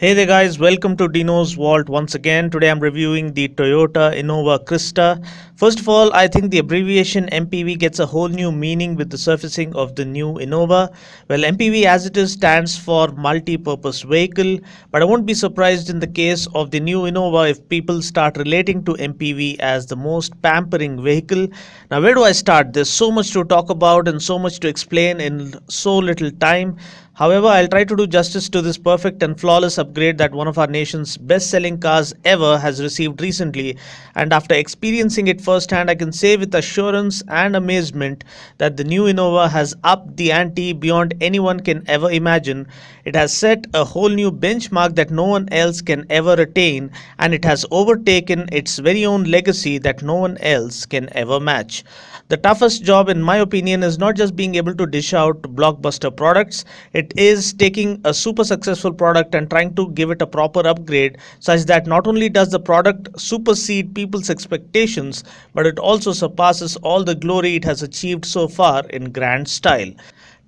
Hey there guys, welcome to Dinos Vault once again. Today I'm reviewing the Toyota Innova Crysta. First of all, I think the abbreviation MPV gets a whole new meaning with the surfacing of the new Innova. Well, MPV as it is stands for multi-purpose vehicle, but I won't be surprised in the case of the new Innova if people start relating to MPV as the most pampering vehicle. Now, where do I start? There's so much to talk about and so much to explain in so little time. However, I'll try to do justice to this perfect and flawless upgrade that one of our nation's best selling cars ever has received recently. And after experiencing it firsthand, I can say with assurance and amazement that the new Innova has upped the ante beyond anyone can ever imagine. It has set a whole new benchmark that no one else can ever attain, and it has overtaken its very own legacy that no one else can ever match. The toughest job, in my opinion, is not just being able to dish out blockbuster products, it is taking a super successful product and trying to give it a proper upgrade such that not only does the product supersede people's expectations, but it also surpasses all the glory it has achieved so far in grand style.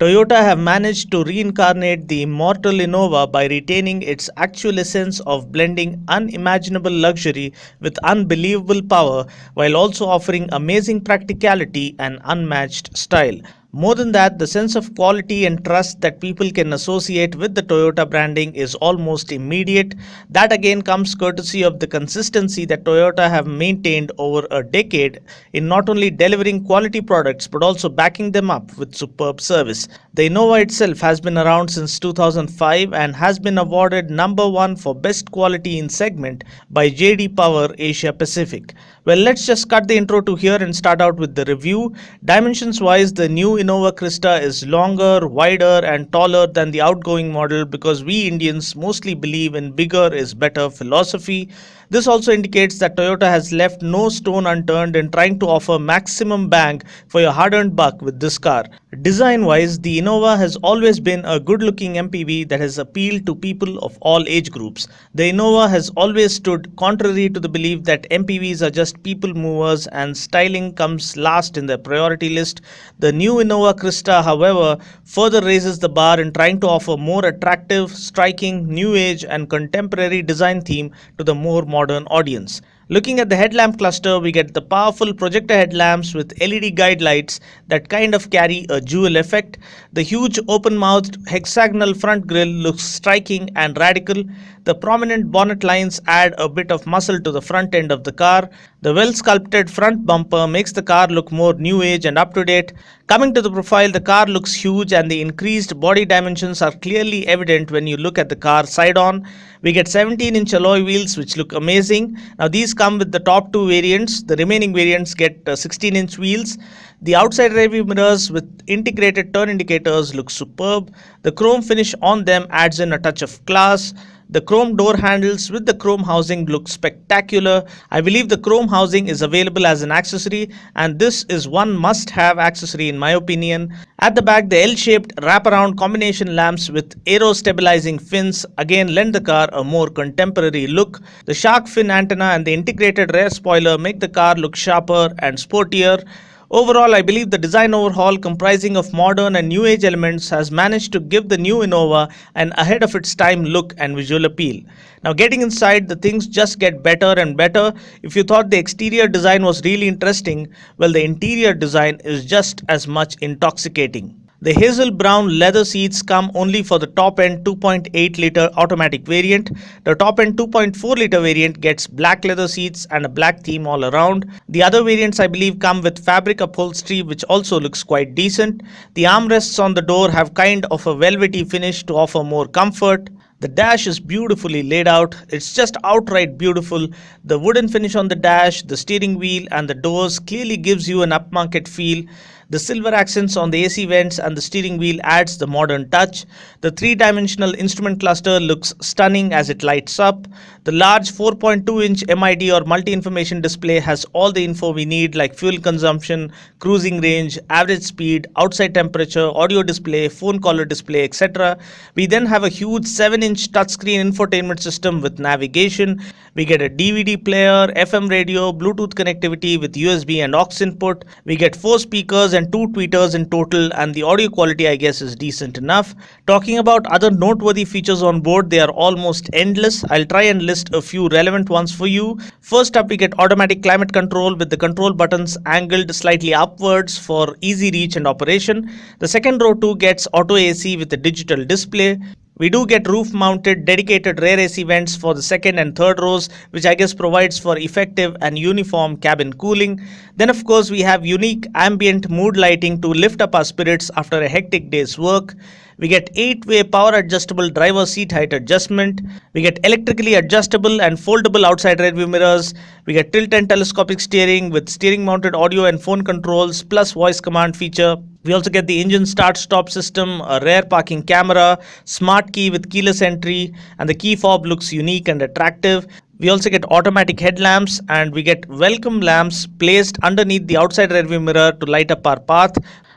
Toyota have managed to reincarnate the immortal Innova by retaining its actual essence of blending unimaginable luxury with unbelievable power while also offering amazing practicality and unmatched style. More than that, the sense of quality and trust that people can associate with the Toyota branding is almost immediate. That again comes courtesy of the consistency that Toyota have maintained over a decade in not only delivering quality products but also backing them up with superb service. The Innova itself has been around since 2005 and has been awarded number 1 for best quality in segment by JD Power Asia Pacific. Well, let's just cut the intro to here and start out with the review. Dimensions wise, the new Innova Crysta is longer, wider, and taller than the outgoing model because we Indians mostly believe in bigger is better philosophy. This also indicates that Toyota has left no stone unturned in trying to offer maximum bang for your hard earned buck with this car. Design wise, the Innova has always been a good looking MPV that has appealed to people of all age groups. The Innova has always stood contrary to the belief that MPVs are just people movers and styling comes last in their priority list. The new Innova Crysta, however, further raises the bar in trying to offer more attractive, striking, new age, and contemporary design theme to the more modern audience. Looking at the headlamp cluster, we get the powerful projector headlamps with LED guide lights that kind of carry a jewel effect. The huge open-mouthed hexagonal front grille looks striking and radical. The prominent bonnet lines add a bit of muscle to the front end of the car. The well-sculpted front bumper makes the car look more new age and up-to-date. Coming to the profile, the car looks huge and the increased body dimensions are clearly evident when you look at the car side-on. We get 17-inch alloy wheels which look amazing. Now these come with the top two variants. The remaining variants get 16-inch wheels. The outside rearview mirrors with integrated turn indicators look superb. The chrome finish on them adds in a touch of class. The chrome door handles with the chrome housing look spectacular. I believe the chrome housing is available as an accessory and this is one must-have accessory in my opinion. At the back, the L-shaped wraparound combination lamps with aero-stabilizing fins again lend the car a more contemporary look. The shark fin antenna and the integrated rear spoiler make the car look sharper and sportier. Overall, I believe the design overhaul comprising of modern and new age elements has managed to give the new Innova an ahead of its time look and visual appeal. Now getting inside, the things just get better and better. If you thought the exterior design was really interesting, well, the interior design is just as much intoxicating. The hazel brown leather seats come only for the top end 2.8 litre automatic variant. The top end 2.4 litre variant gets black leather seats and a black theme all around. The other variants I believe come with fabric upholstery which also looks quite decent. The armrests on the door have kind of a velvety finish to offer more comfort. The dash is beautifully laid out. It's just outright beautiful. The wooden finish on the dash, the steering wheel and the doors clearly gives you an upmarket feel. The silver accents on the AC vents and the steering wheel adds the modern touch. The three-dimensional instrument cluster looks stunning as it lights up. The large 4.2-inch MID or multi-information display has all the info we need like fuel consumption, cruising range, average speed, outside temperature, audio display, phone caller display, etc. We then have a huge 7-inch touchscreen infotainment system with navigation. We get a DVD player, FM radio, Bluetooth connectivity with USB and aux input. We get 4 speakers and 2 tweeters in total, and the audio quality I guess is decent enough. Talking about other noteworthy features on board, they are almost endless. I'll try and list a few relevant ones for you. First up, we get automatic climate control with the control buttons angled slightly upwards for easy reach and operation. The second row too gets auto AC with a digital display. We do get roof mounted dedicated rear AC vents for the second and third rows, which I guess provides for effective and uniform cabin cooling. Then of course we have unique ambient mood lighting to lift up our spirits after a hectic day's work. We get 8-way power adjustable driver seat height adjustment. We get electrically adjustable and foldable outside rearview mirrors. We get tilt and telescopic steering with steering mounted audio and phone controls plus voice command feature. We also get the engine start stop system, a rear parking camera, smart key with keyless entry, and the key fob looks unique and attractive. We also get automatic headlamps, and we get welcome lamps placed underneath the outside rearview mirror to light up our path.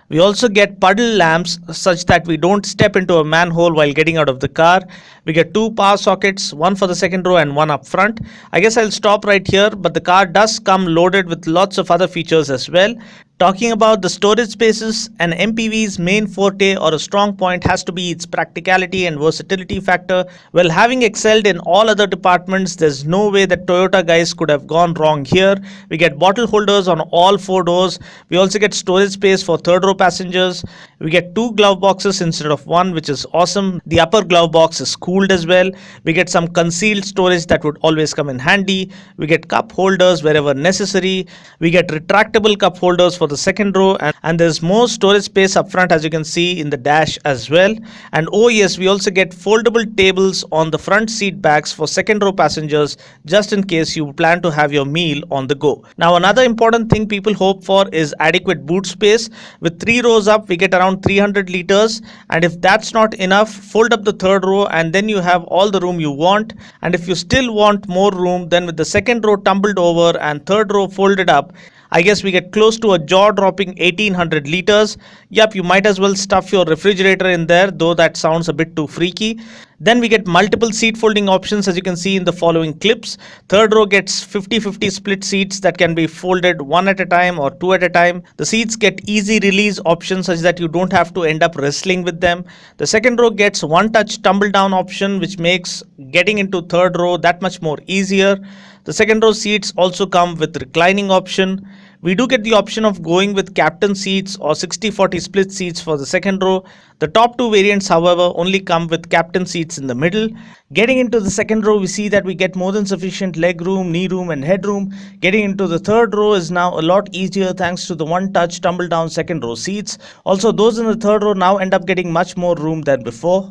We also get puddle lamps such that we don't step into a manhole while getting out of the car. We get 2 power sockets, one for the second row and one up front. I guess I'll stop right here, but the car does come loaded with lots of other features as well. Talking about the storage spaces, an MPV's main forte or a strong point has to be its practicality and versatility factor. Well, having excelled in all other departments, there's no way that Toyota guys could have gone wrong here. We get bottle holders on all 4 doors. We also get storage space for third row passengers. We get 2 glove boxes instead of 1, which is awesome. The upper glove box is cooled as well. We get some concealed storage that would always come in handy. We get cup holders wherever necessary. We get retractable cup holders for the second row, and there's more storage space up front, as you can see in the dash as well. And oh yes, we also get foldable tables on the front seat backs for second row passengers, just in case you plan to have your meal on the go. Now another important thing people hope for is adequate boot space. With 3 rows up, we get around 300 liters, and if that's not enough, fold up the third row and then you have all the room you want. And if you still want more room, then with the second row tumbled over and third row folded up, I guess we get close to a jaw-dropping 1800 liters. Yup, you might as well stuff your refrigerator in there, though that sounds a bit too freaky. Then we get multiple seat folding options, as you can see in the following clips. Third row gets 50-50 split seats that can be folded 1 at a time or 2 at a time. The seats get easy release options such that you don't have to end up wrestling with them. The second row gets one-touch tumble down option, which makes getting into third row that much more easier. The second row seats also come with reclining option. We do get the option of going with captain seats or 60-40 split seats for the second row. The top 2 variants, however, only come with captain seats in the middle. Getting into the second row, we see that we get more than sufficient leg room, knee room and headroom. Getting into the third row is now a lot easier thanks to the one-touch tumble down second row seats. Also, those in the third row now end up getting much more room than before.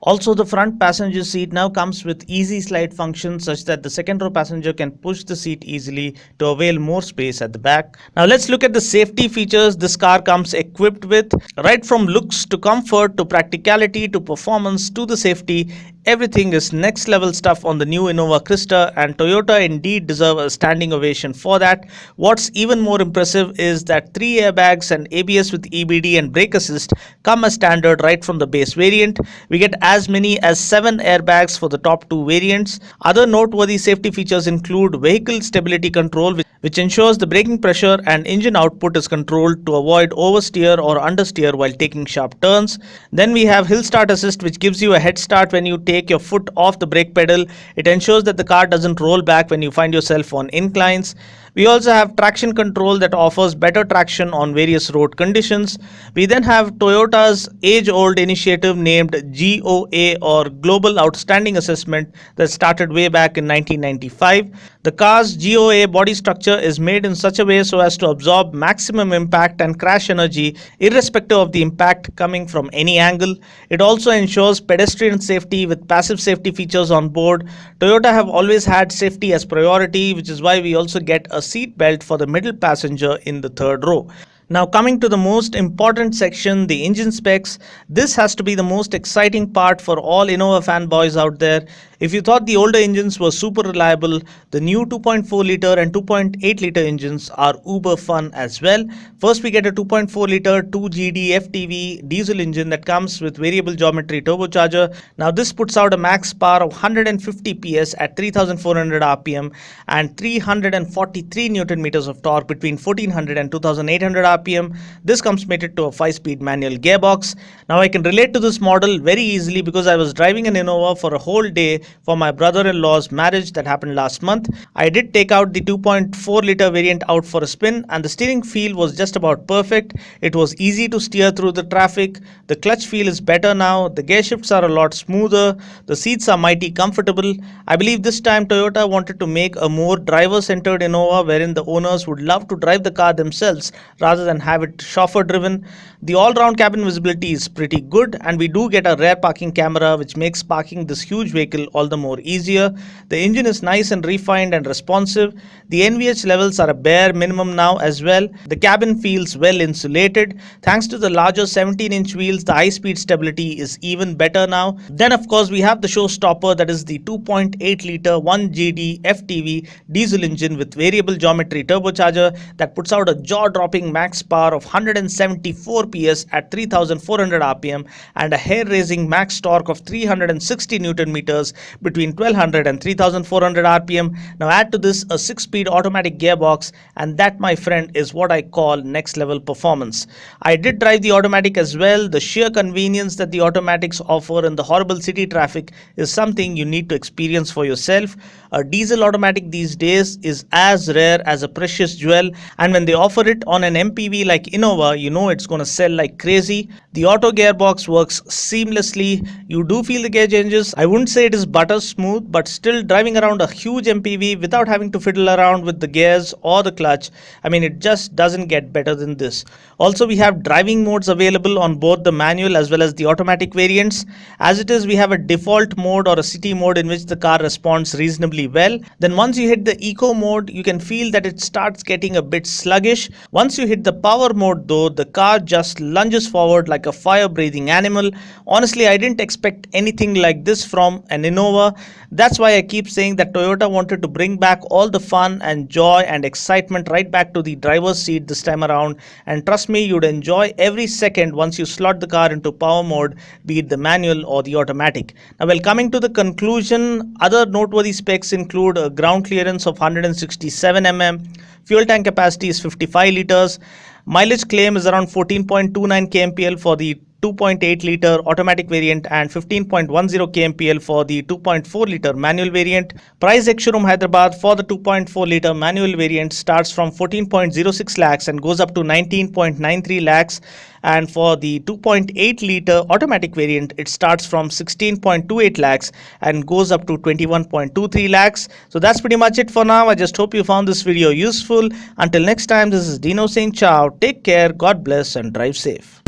Also, the front passenger seat now comes with easy slide function such that the second row passenger can push the seat easily to avail more space at the back. Now let's look at the safety features this car comes equipped with. Right from looks to comfort to practicality to performance to the safety, everything is next level stuff on the new Innova Crysta, and Toyota indeed deserve a standing ovation for that. What's even more impressive is that 3 airbags and ABS with EBD and brake assist come as standard right from the base variant. We get as many as 7 airbags for the top 2 variants. Other noteworthy safety features include vehicle stability control, which ensures the braking pressure and engine output is controlled to avoid oversteer or understeer while taking sharp turns. Then we have hill start assist, which gives you a head start when you take your foot off the brake pedal. It ensures that the car doesn't roll back when you find yourself on inclines. We also have traction control that offers better traction on various road conditions. We then have Toyota's age-old initiative named GOA, or Global Outstanding Assessment, that started way back in 1995. The car's GOA body structure is made in such a way so as to absorb maximum impact and crash energy irrespective of the impact coming from any angle. It also ensures pedestrian safety with passive safety features on board. Toyota have always had safety as priority, which is why we also get a seat belt for the middle passenger in the third row. Now coming to the most important section, the engine specs. This has to be the most exciting part for all Innova fanboys out there. If you thought the older engines were super reliable, the new 2.4 litre and 2.8 litre engines are uber fun as well. First we get a 2.4 litre 2GD FTV diesel engine that comes with variable geometry turbocharger. Now this puts out a max power of 150 PS at 3400 RPM and 343 Newton meters of torque between 1400 and 2800 RPM. rpm. This comes mated to a 5-speed manual gearbox. Now I can relate to this model very easily because I was driving an Innova for a whole day for my brother-in-law's marriage that happened last month. I did take out the 2.4 liter variant out for a spin, and the steering feel was just about perfect. It was easy to steer through the traffic. The clutch feel is better now. The gear shifts are a lot smoother. The seats are mighty comfortable. I believe this time Toyota wanted to make a more driver-centered Innova wherein the owners would love to drive the car themselves rather than have it chauffeur driven. The all-round cabin visibility is pretty good, and we do get a rear parking camera which makes parking this huge vehicle all the more easier. The engine is nice and refined and responsive. The NVH levels are a bare minimum now as well. The cabin feels well insulated. Thanks to the larger 17-inch wheels, the high-speed stability is even better now. Then of course we have the showstopper, that is the 2.8 liter 1GD FTV diesel engine with variable geometry turbocharger that puts out a jaw-dropping max power of 174 PS at 3400 rpm and a hair-raising max torque of 360 Newton meters between 1200 and 3400 rpm. Now add to this a 6-speed automatic gearbox, and that, my friend, is what I call next level performance. I did drive the automatic as well. The sheer convenience that the automatics offer in the horrible city traffic is something you need to experience for yourself. A diesel automatic these days is as rare as a precious jewel, and when they offer it on an MPV like Innova, you know it's going to sell like crazy. The auto gearbox works seamlessly. You do feel the gear changes. I wouldn't say it is butter smooth, but still driving around a huge MPV without having to fiddle around with the gears or the clutch, I mean, it just doesn't get better than this. Also, we have driving modes available on both the manual as well as the automatic variants. As it is, we have a default mode or a city mode in which the car responds reasonably well. Then once you hit the eco mode, you can feel that it starts getting a bit sluggish. Once you hit the power mode though, the car just lunges forward like a fire-breathing animal. Honestly, I didn't expect anything like this from an Innova. That's why I keep saying that Toyota wanted to bring back all the fun and joy and excitement right back to the driver's seat this time around, and trust me, you'd enjoy every second once you slot the car into power mode, be it the manual or the automatic. Now, well, coming to the conclusion, other noteworthy specs include a ground clearance of 167 mm, fuel tank capacity is 55 liters, mileage claim is around 14.29 kmpl for the 2.8 liter automatic variant and 15.10 kmpl for the 2.4 liter manual variant. Price ex-showroom Hyderabad for the 2.4 liter manual variant starts from 14.06 lakhs and goes up to 19.93 lakhs. And for the 2.8 liter automatic variant, it starts from 16.28 lakhs and goes up to 21.23 lakhs. So that's pretty much it for now. I just hope you found this video useful. Until next time, this is Dino saying ciao. Take care, God bless, and drive safe.